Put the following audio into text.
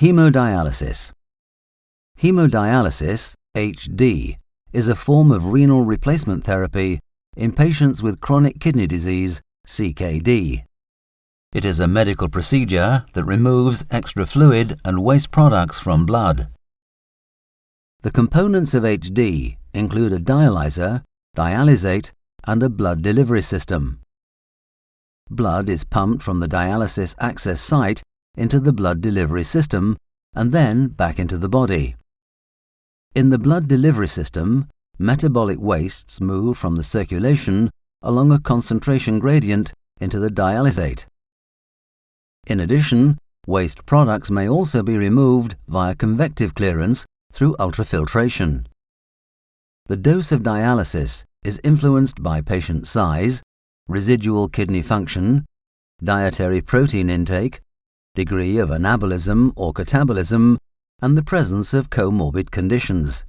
Hemodialysis. Hemodialysis, HD, is a form of renal replacement therapy in patients with chronic kidney disease, CKD. It is a medical procedure that removes extra fluid and waste products from blood. The components of HD include a dialyzer, dialysate, and a blood delivery system. Blood is pumped from the dialysis access site into the blood delivery system and then back into the body. In the blood delivery system, metabolic wastes move from the circulation along a concentration gradient into the dialysate. In addition, waste products may also be removed via convective clearance through ultrafiltration. The dose of dialysis is influenced by patient size, residual kidney function, dietary protein intake, degree of anabolism or catabolism, and the presence of co-morbid conditions.